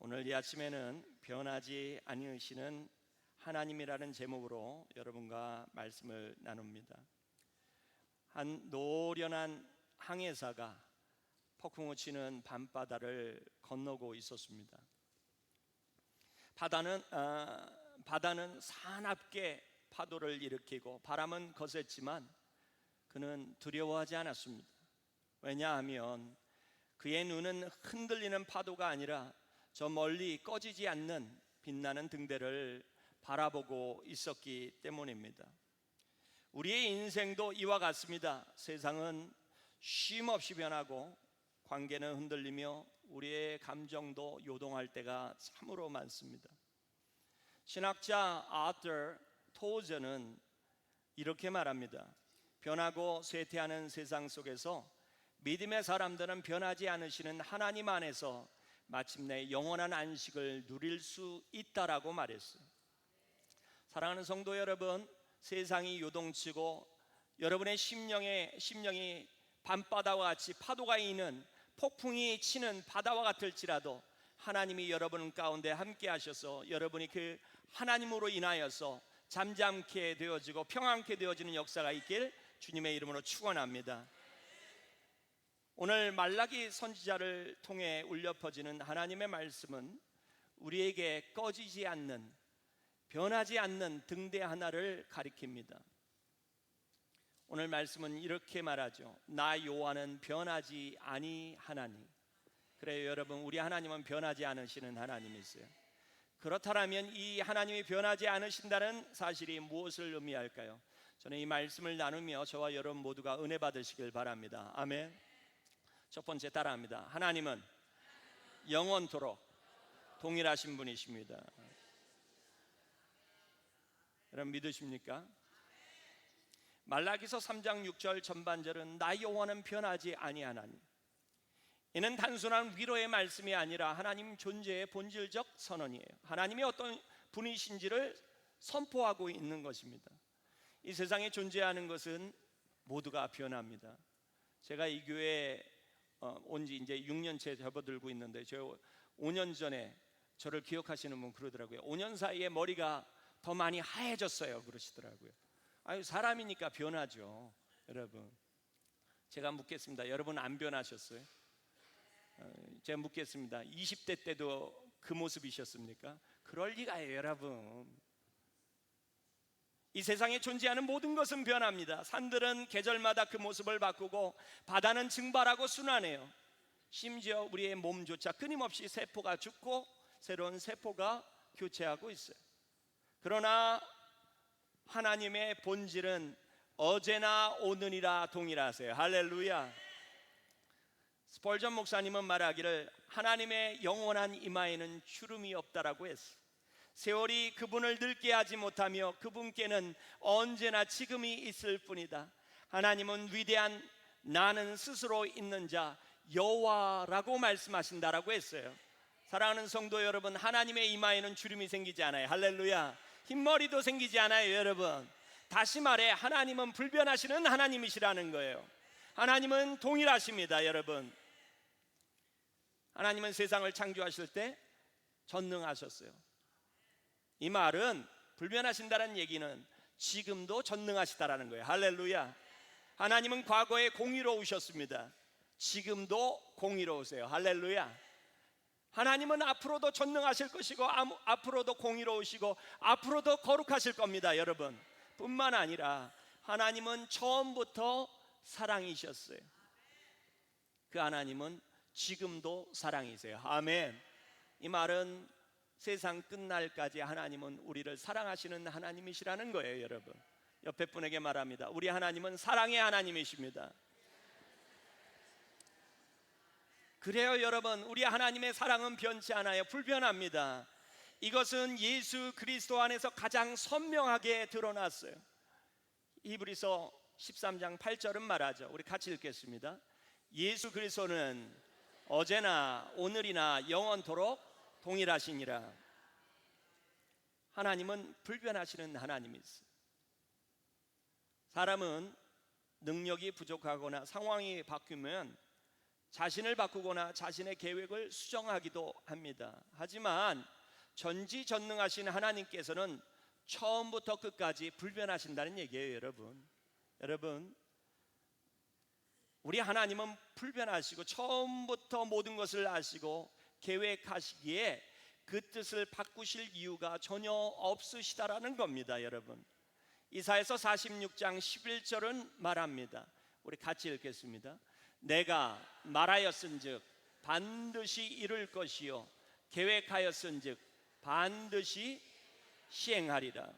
오늘 이 아침에는 변하지 않으시는 하나님이라는 제목으로 여러분과 말씀을 나눕니다. 한 노련한 항해사가 폭풍우 치는 밤바다를 건너고 있었습니다. 바다는 사납게 파도를 일으키고 바람은 거셌지만 그는 두려워하지 않았습니다. 왜냐하면 그의 눈은 흔들리는 파도가 아니라 저 멀리 꺼지지 않는 빛나는 등대를 바라보고 있었기 때문입니다. 우리의 인생도 이와 같습니다. 세상은 쉼없이 변하고 관계는 흔들리며 우리의 감정도 요동할 때가 참으로 많습니다. 신학자 아터 토저는 이렇게 말합니다. 변하고 쇠퇴하는 세상 속에서 믿음의 사람들은 변하지 않으시는 하나님 안에서 마침내 영원한 안식을 누릴 수 있다라고 말했어요. 사랑하는 성도 여러분, 세상이 요동치고 여러분의 심령이 밤바다와 같이 파도가 있는 폭풍이 치는 바다와 같을지라도 하나님이 여러분 가운데 함께 하셔서 여러분이 그 하나님으로 인하여서 잠잠케 되어지고 평안케 되어지는 역사가 있길 주님의 이름으로 축원합니다. 오늘 말라기 선지자를 통해 울려 퍼지는 하나님의 말씀은 우리에게 꺼지지 않는, 변하지 않는 등대 하나를 가리킵니다. 오늘 말씀은 이렇게 말하죠. 나 여호와는 변하지 아니하나니. 그래요, 여러분, 우리 하나님은 변하지 않으시는 하나님이세요. 그렇다면 이 하나님이 변하지 않으신다는 사실이 무엇을 의미할까요? 저는 이 말씀을 나누며 저와 여러분 모두가 은혜 받으시길 바랍니다. 아멘. 첫 번째 따라합니다. 하나님은 영원토록 동일하신 분이십니다. 여러분 믿으십니까? 말라기서 3장 6절 전반절은 나 여호와는 변하지 아니하나니. 이는 단순한 위로의 말씀이 아니라 하나님 존재의 본질적 선언이에요. 하나님이 어떤 분이신지를 선포하고 있는 것입니다. 이 세상에 존재하는 것은 모두가 변합니다. 제가 이 교회에 온 지 이제 6년째 접어들고 있는데 저 5년 전에 저를 기억하시는 분 그러더라고요. 5년 사이에 머리가 더 많이 하얘졌어요 그러시더라고요. 아유, 사람이니까 변하죠. 여러분, 제가 묻겠습니다. 여러분 안 변하셨어요? 제가 묻겠습니다. 20대 때도 그 모습이셨습니까? 그럴 리가요, 여러분. 이 세상에 존재하는 모든 것은 변합니다. 산들은 계절마다 그 모습을 바꾸고 바다는 증발하고 순환해요. 심지어 우리의 몸조차 끊임없이 세포가 죽고 새로운 세포가 교체하고 있어요. 그러나 하나님의 본질은 어제나 오늘이라 동일하세요. 할렐루야. 스펄전 목사님은 말하기를 하나님의 영원한 임하에는 주름이 없다라고 했어요. 세월이 그분을 늙게 하지 못하며 그분께는 언제나 지금이 있을 뿐이다. 하나님은 위대한 나는 스스로 있는 자 여호와라고 말씀하신다라고 했어요. 사랑하는 성도 여러분, 하나님의 이마에는 주름이 생기지 않아요. 할렐루야. 흰머리도 생기지 않아요. 여러분, 다시 말해 하나님은 불변하시는 하나님이시라는 거예요. 하나님은 동일하십니다. 여러분, 하나님은 세상을 창조하실 때 전능하셨어요. 이 말은 불변하신다는 얘기는 지금도 전능하시다라는 거예요. 할렐루야. 하나님은 과거에 공의로우셨습니다. 지금도 공의로우세요. 할렐루야. 하나님은 앞으로도 전능하실 것이고 앞으로도 공의로우시고 앞으로도 거룩하실 겁니다. 여러분, 뿐만 아니라 하나님은 처음부터 사랑이셨어요. 그 하나님은 지금도 사랑이세요. 아멘. 이 말은 세상 끝날까지 하나님은 우리를 사랑하시는 하나님이시라는 거예요. 여러분, 옆에 분에게 말합니다. 우리 하나님은 사랑의 하나님이십니다. 그래요, 여러분, 우리 하나님의 사랑은 변치 않아요. 불변합니다. 이것은 예수 그리스도 안에서 가장 선명하게 드러났어요. 히브리서 13장 8절은 말하죠. 우리 같이 읽겠습니다. 예수 그리스도는 어제나 오늘이나 영원토록 동일하시니라. 하나님은 불변하시는 하나님이세요. 사람은 능력이 부족하거나 상황이 바뀌면 자신을 바꾸거나 자신의 계획을 수정하기도 합니다. 하지만 전지전능하신 하나님께서는 처음부터 끝까지 불변하신다는 얘기예요, 여러분, 우리 하나님은 불변하시고 처음부터 모든 것을 아시고 계획하시기에 그 뜻을 바꾸실 이유가 전혀 없으시다라는 겁니다, 여러분. 이사야서 46장 11절은 말합니다. 우리 같이 읽겠습니다. 내가 말하였은즉 반드시 이룰 것이요 계획하였은즉 반드시 시행하리라.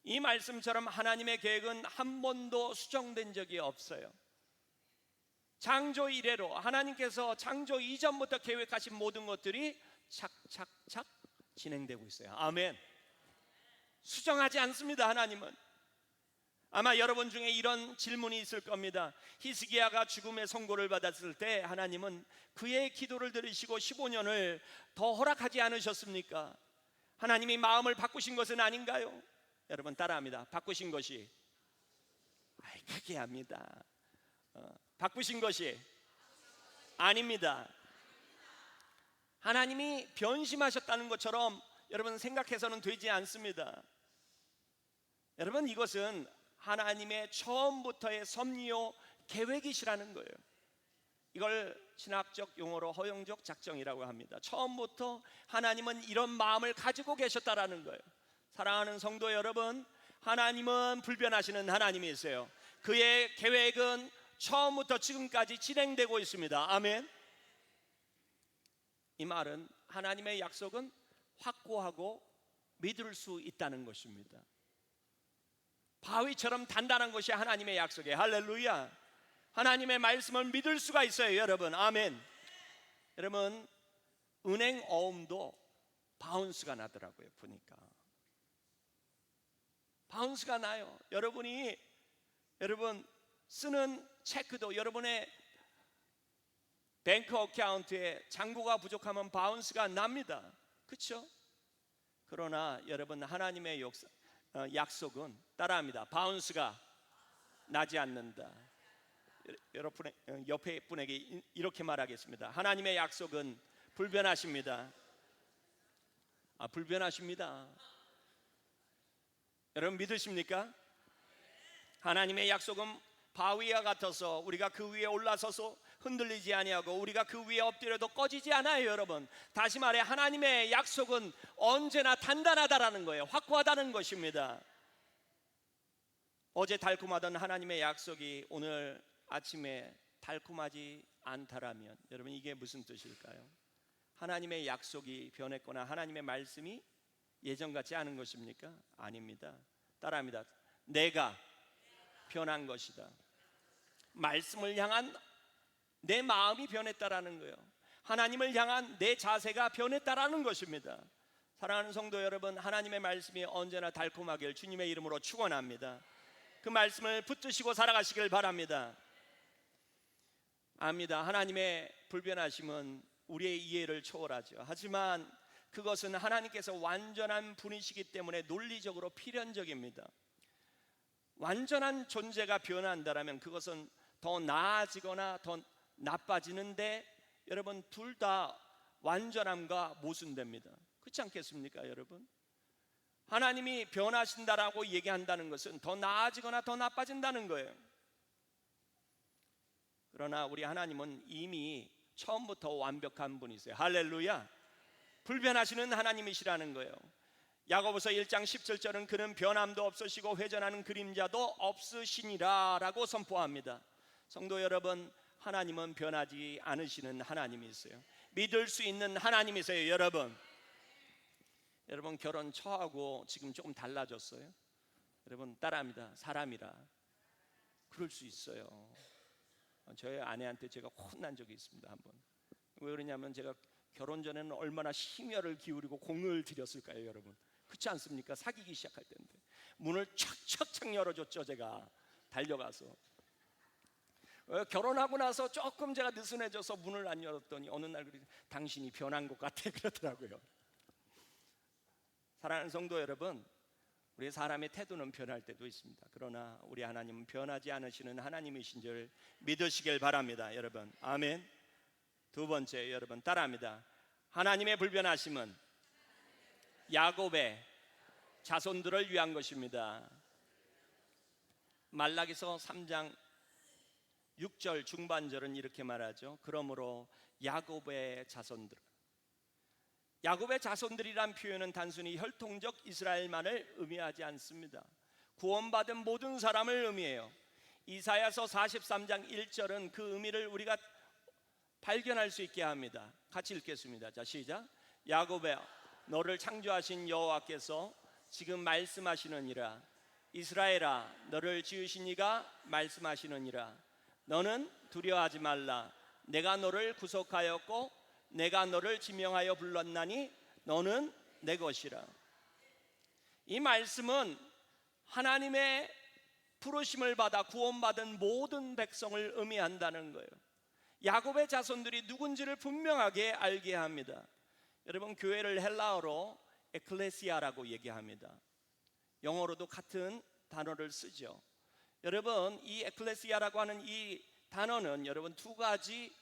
이 말씀처럼 하나님의 계획은 한 번도 수정된 적이 없어요. 창조 이래로 하나님께서 창조 이전부터 계획하신 모든 것들이 착착착 진행되고 있어요. 아멘. 수정하지 않습니다, 하나님은. 아마 여러분 중에 이런 질문이 있을 겁니다. 히스기야가 죽음의 선고를 받았을 때 하나님은 그의 기도를 들으시고 15년을 더 허락하지 않으셨습니까? 하나님이 마음을 바꾸신 것은 아닌가요? 여러분 따라합니다. 바꾸신 것이 크게 합니다. 바꾸신 것이 아닙니다. 하나님이 변심하셨다는 것처럼 여러분 생각해서는 되지 않습니다. 여러분 이것은 하나님의 처음부터의 섭리요 계획이시라는 거예요. 이걸 신학적 용어로 허용적 작정이라고 합니다. 처음부터 하나님은 이런 마음을 가지고 계셨다라는 거예요. 사랑하는 성도 여러분, 하나님은 불변하시는 하나님이세요. 그의 계획은 처음부터 지금까지 진행되고 있습니다. 아멘. 이 말은 하나님의 약속은 확고하고 믿을 수 있다는 것입니다. 바위처럼 단단한 것이 하나님의 약속이에요. 할렐루야. 하나님의 말씀을 믿을 수가 있어요, 여러분. 아멘. 여러분 은행 어음도 바운스가 나더라고요. 보니까 바운스가 나요. 여러분 쓰는 체크도 여러분의 뱅크 어카운트에 잔고가 부족하면 바운스가 납니다. 그렇죠? 그러나 여러분 하나님의 약속은 따라합니다. 바운스가 나지 않는다. 여러분 옆에 분에게 이렇게 말하겠습니다. 하나님의 약속은 불변하십니다. 불변하십니다. 여러분 믿으십니까? 하나님의 약속은 바위와 같아서 우리가 그 위에 올라서서 흔들리지 아니하고 우리가 그 위에 엎드려도 꺼지지 않아요, 여러분. 다시 말해 하나님의 약속은 언제나 단단하다라는 거예요. 확고하다는 것입니다. 어제 달콤하던 하나님의 약속이 오늘 아침에 달콤하지 않다라면 여러분 이게 무슨 뜻일까요? 하나님의 약속이 변했거나 하나님의 말씀이 예전 같지 않은 것입니까? 아닙니다. 따라합니다. 내가 변한 것이다. 말씀을 향한 내 마음이 변했다라는 거예요. 하나님을 향한 내 자세가 변했다라는 것입니다. 사랑하는 성도 여러분, 하나님의 말씀이 언제나 달콤하길 주님의 이름으로 축원합니다. 그 말씀을 붙드시고 살아가시길 바랍니다. 압니다. 하나님의 불변하심은 우리의 이해를 초월하죠. 하지만 그것은 하나님께서 완전한 분이시기 때문에 논리적으로 필연적입니다. 완전한 존재가 변한다면 그것은 더 나아지거나 더 나빠지는데 여러분 둘 다 완전함과 모순됩니다. 그렇지 않겠습니까, 여러분? 하나님이 변하신다라고 얘기한다는 것은 더 나아지거나 더 나빠진다는 거예요. 그러나 우리 하나님은 이미 처음부터 완벽한 분이세요. 할렐루야. 불변하시는 하나님이시라는 거예요. 야고보서 1장 17절은 그는 변함도 없으시고 회전하는 그림자도 없으시니라 라고 선포합니다. 성도 여러분, 하나님은 변하지 않으시는 하나님이세요. 믿을 수 있는 하나님이세요. 여러분 결혼 처하고 지금 조금 달라졌어요? 여러분 따라합니다. 사람이라 그럴 수 있어요. 저희 아내한테 제가 혼난 적이 있습니다. 한번. 왜 그러냐면 제가 결혼 전에는 얼마나 심혈을 기울이고 공을 들였을까요, 여러분? 그렇지 않습니까? 사귀기 시작할 때인데 문을 촥촥촥 열어줬죠. 제가 달려가서. 결혼하고 나서 조금 제가 느슨해져서 문을 안 열었더니 어느 날 당신이 변한 것 같아 그러더라고요. 사랑하는 성도 여러분, 우리 사람의 태도는 변할 때도 있습니다. 그러나 우리 하나님은 변하지 않으시는 하나님이신 줄 믿으시길 바랍니다. 여러분, 아멘. 두 번째, 여러분 따라합니다. 하나님의 불변하심은 야곱의 자손들을 위한 것입니다. 말라기서 3장 6절 중반절은 이렇게 말하죠. 그러므로 야곱의 자손들. 야곱의 자손들이란 표현은 단순히 혈통적 이스라엘만을 의미하지 않습니다. 구원받은 모든 사람을 의미해요. 이사야서 43장 1절은 그 의미를 우리가 발견할 수 있게 합니다. 같이 읽겠습니다. 자, 시작. 야곱의 너를 창조하신 여호와께서 지금 말씀하시느니라. 이스라엘아, 너를 지으신 이가 말씀하시느니라. 너는 두려워하지 말라. 내가 너를 구속하였고 내가 너를 지명하여 불렀나니 너는 내 것이라. 이 말씀은 하나님의 부르심을 받아 구원받은 모든 백성을 의미한다는 거예요. 야곱의 자손들이 누군지를 분명하게 알게 합니다. 여러분, 교회를 헬라어로 에클레시아라고 얘기합니다. 영어로도 같은 단어를 쓰죠. 여러분, 이 에클레시아라고 하는 이 단어는 여러분 두 가지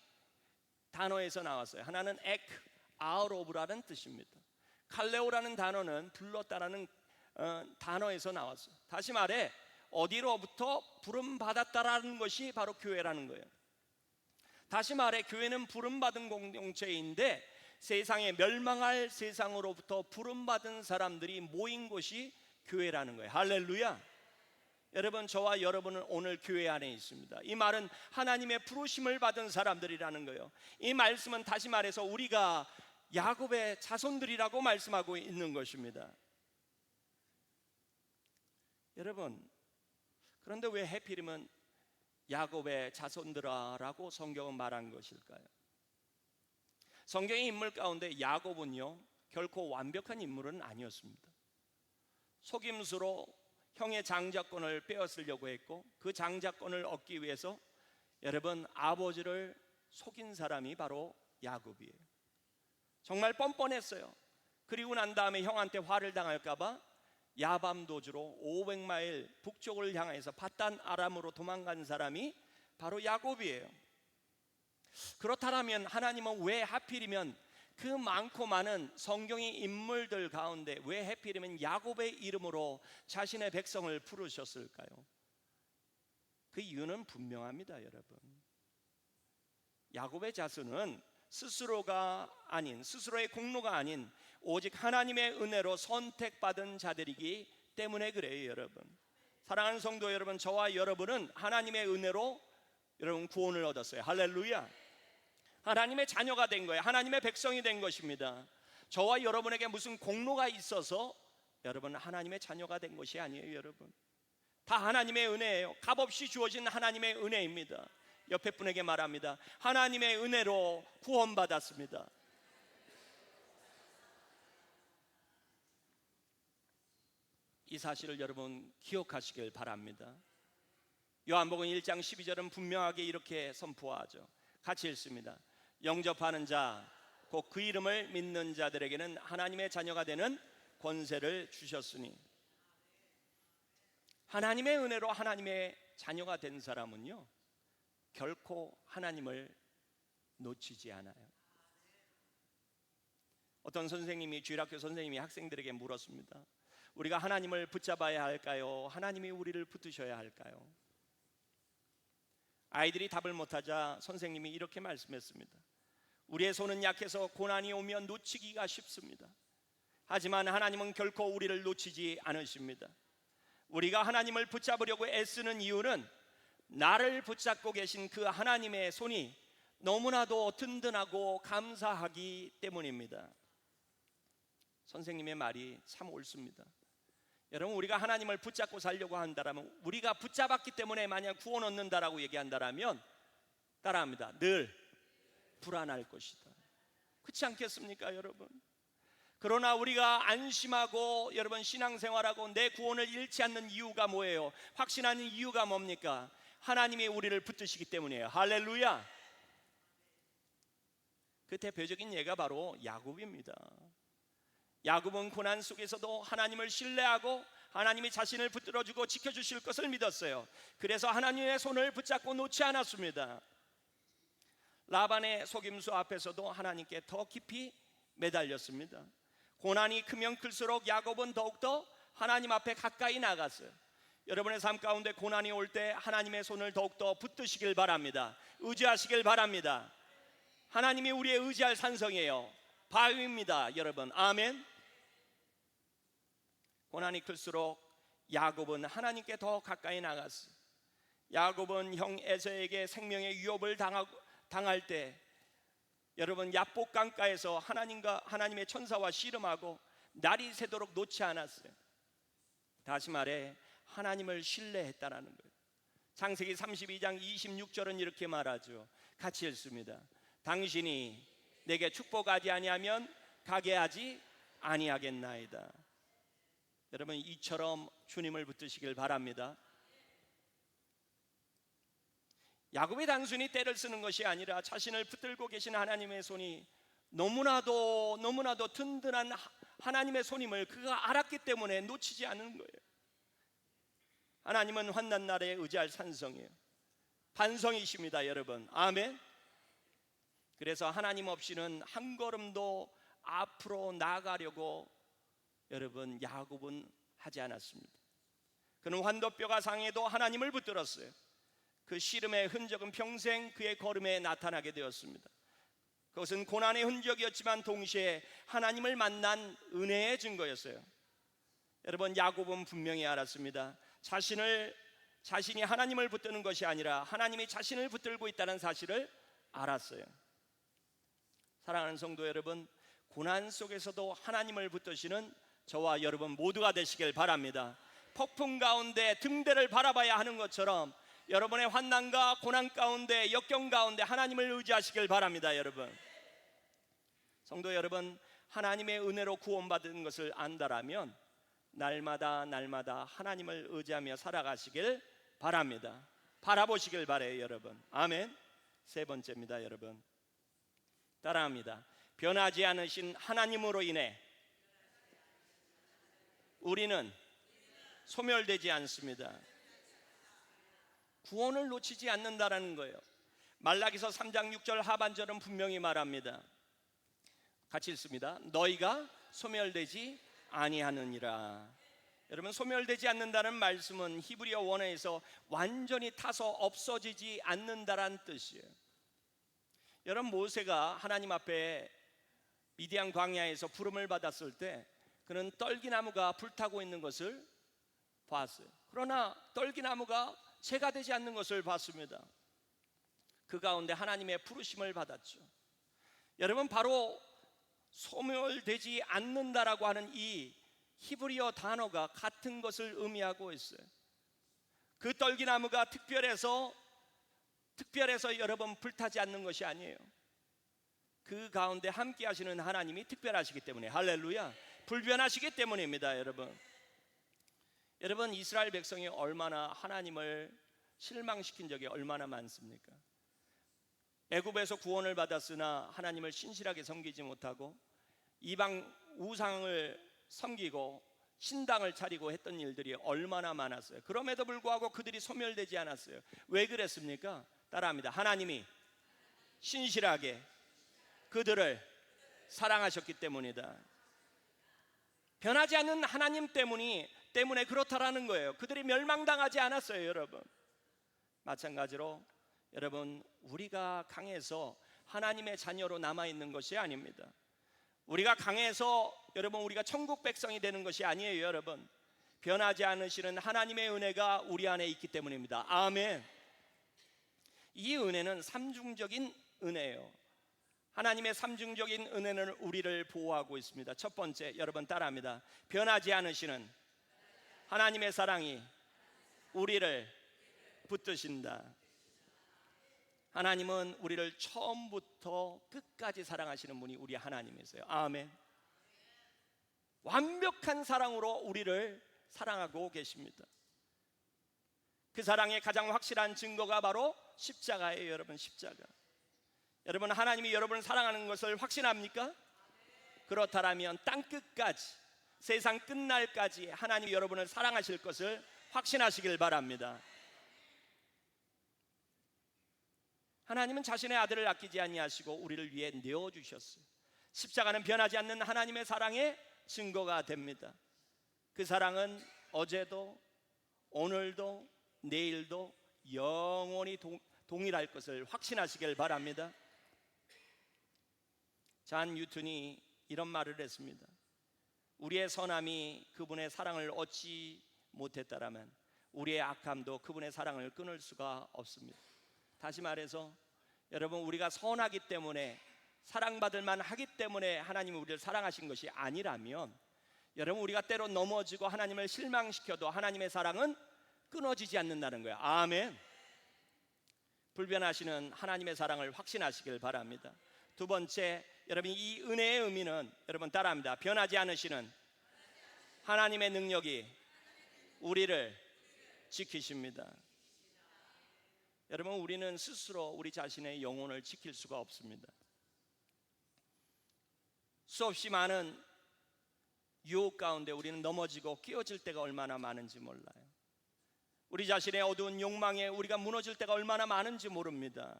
단어에서 나왔어요. 하나는 ek, out of라는 뜻입니다. 칼레오라는 단어는 불렀다라는 단어에서 나왔어요. 다시 말해 어디로부터 부름받았다라는 것이 바로 교회라는 거예요. 다시 말해 교회는 부름받은 공동체인데 세상에 멸망할 세상으로부터 부름받은 사람들이 모인 곳이 교회라는 거예요. 할렐루야. 여러분, 저와 여러분은 오늘 교회 안에 있습니다. 이 말은 하나님의 부르심을 받은 사람들이라는 거예요. 이 말씀은 다시 말해서 우리가 야곱의 자손들이라고 말씀하고 있는 것입니다. 여러분, 그런데 왜 하필이면 야곱의 자손들아라고 성경은 말한 것일까요? 성경의 인물 가운데 야곱은요 결코 완벽한 인물은 아니었습니다. 속임수로 형의 장자권을 빼앗으려고 했고 그 장자권을 얻기 위해서 여러분 아버지를 속인 사람이 바로 야곱이에요. 정말 뻔뻔했어요. 그리고 난 다음에 형한테 화를 당할까 봐 야밤 도주로 500마일 북쪽을 향해서 밧단 아람으로 도망간 사람이 바로 야곱이에요. 그렇다면 하나님은 왜 하필이면 그 많고 많은 성경의 인물들 가운데 왜 하필이면 야곱의 이름으로 자신의 백성을 부르셨을까요? 그 이유는 분명합니다. 여러분, 야곱의 자손은 스스로의 공로가 아닌 오직 하나님의 은혜로 선택받은 자들이기 때문에 그래요. 여러분, 사랑하는 성도 여러분, 저와 여러분은 하나님의 은혜로 여러분 구원을 얻었어요. 할렐루야. 하나님의 자녀가 된 거예요. 하나님의 백성이 된 것입니다. 저와 여러분에게 무슨 공로가 있어서 여러분 하나님의 자녀가 된 것이 아니에요. 여러분, 다 하나님의 은혜예요. 값없이 주어진 하나님의 은혜입니다. 옆에 분에게 말합니다. 하나님의 은혜로 구원받았습니다. 이 사실을 여러분 기억하시길 바랍니다. 요한복음 1장 12절은 분명하게 이렇게 선포하죠. 같이 읽습니다. 영접하는 자, 곧 그 이름을 믿는 자들에게는 하나님의 자녀가 되는 권세를 주셨으니. 하나님의 은혜로 하나님의 자녀가 된 사람은요 결코 하나님을 놓치지 않아요. 어떤 선생님이, 주일학교 선생님이 학생들에게 물었습니다. 우리가 하나님을 붙잡아야 할까요? 하나님이 우리를 붙드셔야 할까요? 아이들이 답을 못하자 선생님이 이렇게 말씀했습니다. 우리의 손은 약해서 고난이 오면 놓치기가 쉽습니다. 하지만 하나님은 결코 우리를 놓치지 않으십니다. 우리가 하나님을 붙잡으려고 애쓰는 이유는 나를 붙잡고 계신 그 하나님의 손이 너무나도 든든하고 감사하기 때문입니다. 선생님의 말이 참 옳습니다. 여러분, 우리가 하나님을 붙잡고 살려고 한다면, 우리가 붙잡았기 때문에 만약 구원 얻는다라고 얘기한다면 따라합니다. 늘 불안할 것이다. 그렇지 않겠습니까, 여러분? 그러나 우리가 안심하고 여러분 신앙생활하고 내 구원을 잃지 않는 이유가 뭐예요? 확신하는 이유가 뭡니까? 하나님이 우리를 붙드시기 때문이에요. 할렐루야. 그 대표적인 예가 바로 야곱입니다. 야곱은 고난 속에서도 하나님을 신뢰하고 하나님이 자신을 붙들어주고 지켜주실 것을 믿었어요. 그래서 하나님의 손을 붙잡고 놓지 않았습니다. 라반의 속임수 앞에서도 하나님께 더 깊이 매달렸습니다. 고난이 크면 클수록 야곱은 더욱더 하나님 앞에 가까이 나갔어요. 여러분의 삶 가운데 고난이 올 때 하나님의 손을 더욱더 붙드시길 바랍니다. 의지하시길 바랍니다. 하나님이 우리의 의지할 산성이에요. 바위입니다, 여러분. 아멘. 고난이 클수록 야곱은 하나님께 더 가까이 나갔어요. 야곱은 형 에서에게 생명의 위협을 당할 때 여러분 야복 강가에서 하나님의 천사와 씨름하고 날이 새도록 놓지 않았어요. 다시 말해 하나님을 신뢰했다라는 거예요. 창세기 32장 26절은 이렇게 말하죠. 같이 읽습니다. 당신이 내게 축복하지 아니하면 가게 하지 아니하겠나이다. 여러분 이처럼 주님을 붙드시길 바랍니다. 야곱이 단순히 때를 쓰는 것이 아니라 자신을 붙들고 계신 하나님의 손이 너무나도 든든한 하나님의 손임을 그가 알았기 때문에 놓치지 않는 거예요. 하나님은 환난 날에 의지할 산성이에요. 반성이십니다, 여러분. 아멘. 그래서 하나님 없이는 한 걸음도 앞으로 나아가려고 여러분 야곱은 하지 않았습니다. 그는 환도뼈가 상해도 하나님을 붙들었어요. 그 씨름의 흔적은 평생 그의 걸음에 나타나게 되었습니다. 그것은 고난의 흔적이었지만 동시에 하나님을 만난 은혜의 증거였어요. 여러분 야곱은 분명히 알았습니다. 자신이 하나님을 붙드는 것이 아니라 하나님이 자신을 붙들고 있다는 사실을 알았어요. 사랑하는 성도 여러분, 고난 속에서도 하나님을 붙드시는 저와 여러분 모두가 되시길 바랍니다. 폭풍 가운데 등대를 바라봐야 하는 것처럼 여러분의 환난과 고난 가운데 역경 가운데 하나님을 의지하시길 바랍니다. 여러분, 성도 여러분, 하나님의 은혜로 구원받은 것을 안다라면 날마다 하나님을 의지하며 살아가시길 바랍니다. 바라보시길 바래요, 여러분. 아멘. 세 번째입니다, 여러분. 따라합니다. 변하지 않으신 하나님으로 인해 우리는 소멸되지 않습니다. 구원을 놓치지 않는다라는 거예요. 말라기서 3장 6절 하반절은 분명히 말합니다. 같이 읽습니다. 너희가 소멸되지 아니하느니라. 여러분, 소멸되지 않는다는 말씀은 히브리어 원어에서 완전히 타서 없어지지 않는다라는 뜻이에요. 여러분, 모세가 하나님 앞에 미디안 광야에서 부름을 받았을 때 그는 떨기나무가 불타고 있는 것을 봤어요. 그러나 떨기나무가 재가 되지 않는 것을 봤습니다. 그 가운데 하나님의 부르심을 받았죠. 여러분, 바로 소멸되지 않는다라고 하는 이 히브리어 단어가 같은 것을 의미하고 있어요. 그 떨기나무가 특별해서 여러분 불타지 않는 것이 아니에요. 그 가운데 함께 하시는 하나님이 특별하시기 때문에, 할렐루야, 불변하시기 때문입니다. 여러분 이스라엘 백성이 얼마나 하나님을 실망시킨 적이 얼마나 많습니까? 애굽에서 구원을 받았으나 하나님을 신실하게 섬기지 못하고 이방 우상을 섬기고 신당을 차리고 했던 일들이 얼마나 많았어요. 그럼에도 불구하고 그들이 소멸되지 않았어요. 왜 그랬습니까? 따라합니다. 하나님이 신실하게 그들을 사랑하셨기 때문이다. 변하지 않는 하나님 때문에 그렇다라는 거예요. 그들이 멸망당하지 않았어요, 여러분. 마찬가지로 여러분, 우리가 강해서 하나님의 자녀로 남아있는 것이 아닙니다. 우리가 강해서 여러분 우리가 천국 백성이 되는 것이 아니에요, 여러분. 변하지 않으시는 하나님의 은혜가 우리 안에 있기 때문입니다. 아멘. 이 은혜는 삼중적인 은혜예요. 하나님의 삼중적인 은혜는 우리를 보호하고 있습니다. 첫 번째, 여러분 따라합니다. 변하지 않으시는 하나님의 사랑이 우리를 붙드신다. 하나님은 우리를 처음부터 끝까지 사랑하시는 분이 우리 하나님이세요. 아멘. 완벽한 사랑으로 우리를 사랑하고 계십니다. 그 사랑의 가장 확실한 증거가 바로 십자가예요, 여러분. 십자가. 여러분, 하나님이 여러분을 사랑하는 것을 확신합니까? 그렇다면 땅 끝까지, 세상 끝날까지 하나님이 여러분을 사랑하실 것을 확신하시길 바랍니다. 하나님은 자신의 아들을 아끼지 아니하시고 우리를 위해 내어주셨어요. 십자가는 변하지 않는 하나님의 사랑의 증거가 됩니다. 그 사랑은 어제도 오늘도 내일도 영원히 동일할 것을 확신하시길 바랍니다. 잔 뉴턴이 이런 말을 했습니다. 우리의 선함이 그분의 사랑을 얻지 못했다라면 우리의 악함도 그분의 사랑을 끊을 수가 없습니다. 다시 말해서 여러분, 우리가 선하기 때문에, 사랑받을 만하기 때문에 하나님이 우리를 사랑하신 것이 아니라면, 여러분, 우리가 때로 넘어지고 하나님을 실망시켜도 하나님의 사랑은 끊어지지 않는다는 거예요. 아멘. 불변하시는 하나님의 사랑을 확신하시길 바랍니다. 두 번째, 여러분, 이 은혜의 의미는, 여러분 따라합니다. 변하지 않으시는 하나님의 능력이 우리를 지키십니다. 여러분, 우리는 스스로 우리 자신의 영혼을 지킬 수가 없습니다. 수없이 많은 유혹 가운데 우리는 넘어지고 끼어질 때가 얼마나 많은지 몰라요. 우리 자신의 어두운 욕망에 우리가 무너질 때가 얼마나 많은지 모릅니다.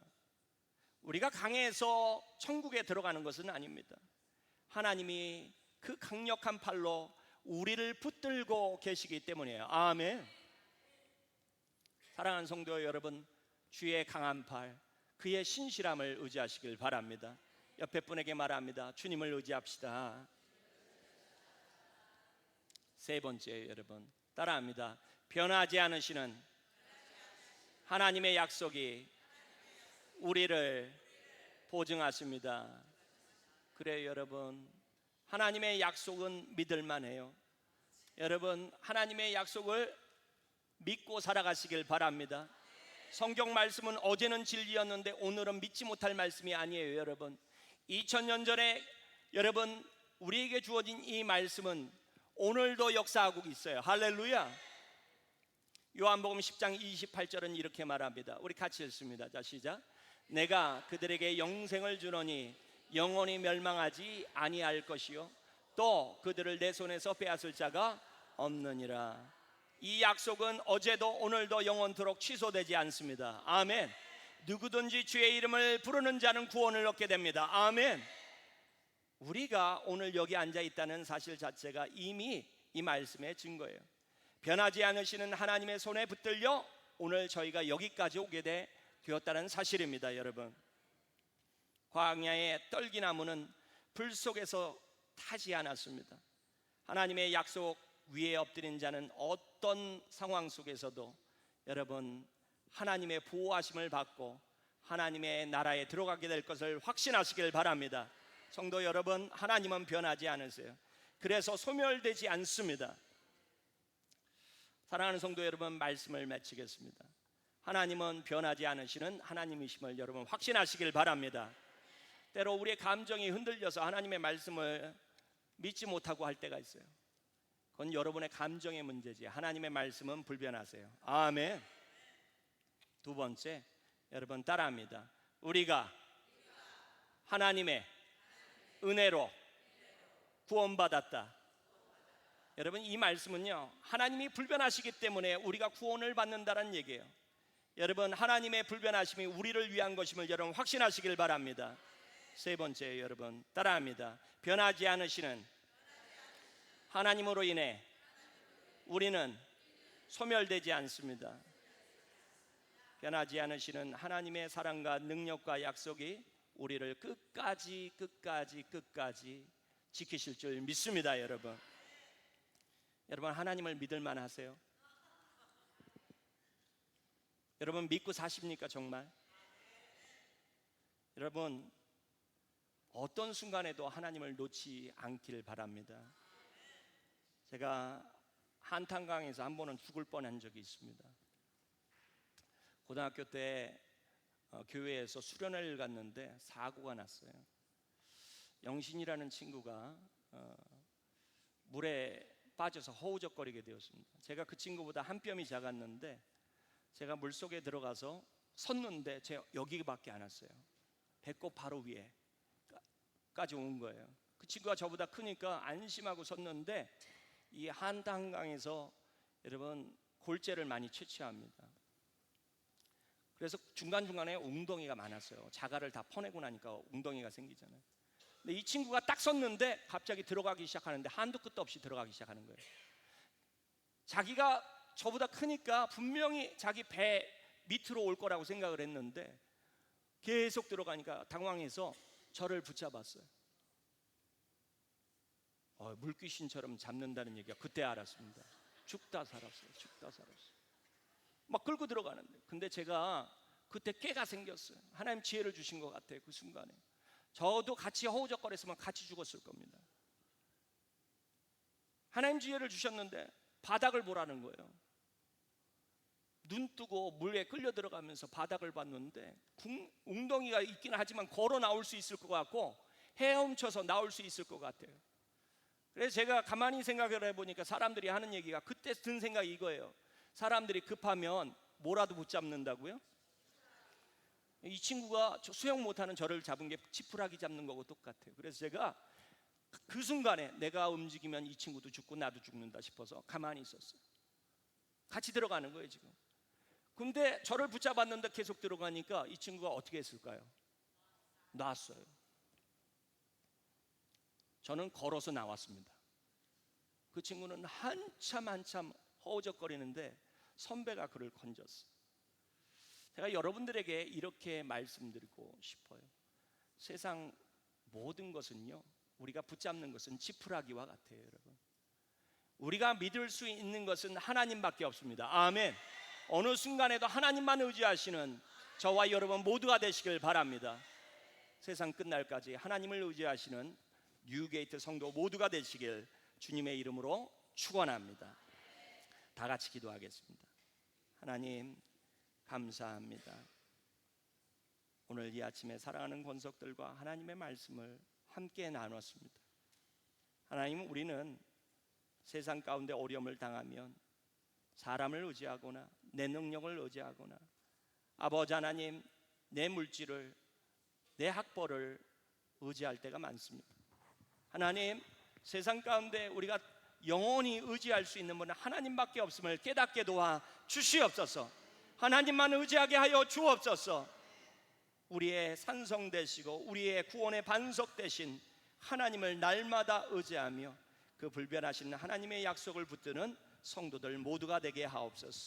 우리가 강해서 천국에 들어가는 것은 아닙니다. 하나님이 그 강력한 팔로 우리를 붙들고 계시기 때문이에요. 아멘. 사랑하는 성도 여러분, 주의 강한 팔, 그의 신실함을 의지하시길 바랍니다. 옆에 분에게 말합니다. 주님을 의지합시다. 세 번째, 여러분 따라합니다. 변하지 않으시는 하나님의 약속이 우리를 보증하십니다. 그래요, 여러분. 하나님의 약속은 믿을만해요. 여러분, 하나님의 약속을 믿고 살아가시길 바랍니다. 성경 말씀은 어제는 진리였는데 오늘은 믿지 못할 말씀이 아니에요. 여러분, 2000년 전에 여러분 우리에게 주어진 이 말씀은 오늘도 역사하고 있어요. 할렐루야. 요한복음 10장 28절은 이렇게 말합니다. 우리 같이 읽습니다. 자, 시작. 내가 그들에게 영생을 주노니 영원히 멸망하지 아니할 것이요 또 그들을 내 손에서 빼앗을 자가 없느니라. 이 약속은 어제도 오늘도 영원토록 취소되지 않습니다. 아멘. 누구든지 주의 이름을 부르는 자는 구원을 얻게 됩니다. 아멘. 우리가 오늘 여기 앉아 있다는 사실 자체가 이미 이 말씀의 증거예요. 변하지 않으시는 하나님의 손에 붙들려 오늘 저희가 여기까지 오게 되었다는 사실입니다. 여러분, 광야의 떨기나무는 불 속에서 타지 않았습니다. 하나님의 약속 위에 엎드린 자는 어떤 상황 속에서도 여러분 하나님의 보호하심을 받고 하나님의 나라에 들어가게 될 것을 확신하시길 바랍니다. 성도 여러분, 하나님은 변하지 않으세요. 그래서 소멸되지 않습니다. 사랑하는 성도 여러분, 말씀을 마치겠습니다. 하나님은 변하지 않으시는 하나님이심을 여러분 확신하시길 바랍니다. 때로 우리의 감정이 흔들려서 하나님의 말씀을 믿지 못하고 할 때가 있어요. 그건 여러분의 감정의 문제지 하나님의 말씀은 불변하세요. 아멘. 두 번째, 여러분 따라합니다. 우리가 하나님의 은혜로 구원받았다. 여러분, 이 말씀은요, 하나님이 불변하시기 때문에 우리가 구원을 받는다는 얘기예요. 여러분, 하나님의 불변하심이 우리를 위한 것임을 여러분 확신하시길 바랍니다. 세 번째, 여러분 따라합니다. 변하지 않으시는 하나님으로 인해 우리는 소멸되지 않습니다. 변하지 않으시는 하나님의 사랑과 능력과 약속이 우리를 끝까지 지키실 줄 믿습니다. 여러분, 하나님을 믿을 만하세요? 여러분, 믿고 사십니까 정말? 여러분, 어떤 순간에도 하나님을 놓지 않길 바랍니다. 제가 한탄강에서 한 번은 죽을 뻔한 적이 있습니다. 고등학교 때 교회에서 수련회를 갔는데 사고가 났어요. 영신이라는 친구가 물에 빠져서 허우적거리게 되었습니다. 제가 그 친구보다 한 뼘이 작았는데 제가 물속에 들어가서 섰는데 제 여기밖에 안 왔어요. 배꼽 바로 위에까지 온 거예요. 그 친구가 저보다 크니까 안심하고 섰는데 이 한강에서 여러분 골재를 많이 채취합니다. 그래서 중간중간에 웅덩이가 많았어요. 자갈을 다 퍼내고 나니까 웅덩이가 생기잖아요. 근데 이 친구가 딱 섰는데 갑자기 들어가기 시작하는데 한도 끝도 없이 들어가기 시작하는 거예요. 자기가 저보다 크니까 분명히 자기 배 밑으로 올 거라고 생각을 했는데 계속 들어가니까 당황해서 저를 붙잡았어요. 물귀신처럼 잡는다는 얘기가 그때 알았습니다. 죽다 살았어요. 죽다 살았어요. 막 끌고 들어가는데, 근데 제가 그때 깨가 생겼어요. 하나님 지혜를 주신 것 같아요. 그 순간에 저도 같이 허우적거렸으면 같이 죽었을 겁니다. 하나님 지혜를 주셨는데 바닥을 보라는 거예요. 눈 뜨고 물에 끌려 들어가면서 바닥을 봤는데 웅덩이가 있긴 하지만 걸어 나올 수 있을 것 같고 헤엄쳐서 나올 수 있을 것 같아요. 그래서 제가 가만히 생각을 해보니까 사람들이 하는 얘기가, 그때 든 생각이 이거예요. 사람들이 급하면 뭐라도 붙잡는다고요? 이 친구가 수영 못하는 저를 잡은 게 지푸라기 잡는 거고 똑같아요. 그래서 제가 그 순간에 내가 움직이면 이 친구도 죽고 나도 죽는다 싶어서 가만히 있었어요. 같이 들어가는 거예요 지금. 근데 저를 붙잡았는데 계속 들어가니까 이 친구가 어떻게 했을까요? 나왔어요. 저는 걸어서 나왔습니다. 그 친구는 한참 허우적거리는데 선배가 그를 건졌어요. 제가 여러분들에게 이렇게 말씀드리고 싶어요. 세상 모든 것은요, 우리가 붙잡는 것은 지푸라기와 같아요. 여러분, 우리가 믿을 수 있는 것은 하나님밖에 없습니다. 아멘. 어느 순간에도 하나님만 의지하시는 저와 여러분 모두가 되시길 바랍니다. 세상 끝날까지 하나님을 의지하시는 뉴게이트 성도 모두가 되시길 주님의 이름으로 축원합니다. 다 같이 기도하겠습니다. 하나님 감사합니다. 오늘 이 아침에 사랑하는 권속들과 하나님의 말씀을 함께 나눴습니다. 하나님, 우리는 세상 가운데 어려움을 당하면 사람을 의지하거나 내 능력을 의지하거나 아버지 하나님, 내 물질을, 내 학벌을 의지할 때가 많습니다. 하나님, 세상 가운데 우리가 영원히 의지할 수 있는 분은 하나님밖에 없음을 깨닫게 도와 주시옵소서. 하나님만 의지하게 하여 주옵소서. 우리의 산성 되시고 우리의 구원의 반석 되신 하나님을 날마다 의지하며 그 불변하신 하나님의 약속을 붙드는 성도들 모두가 되게 하옵소서.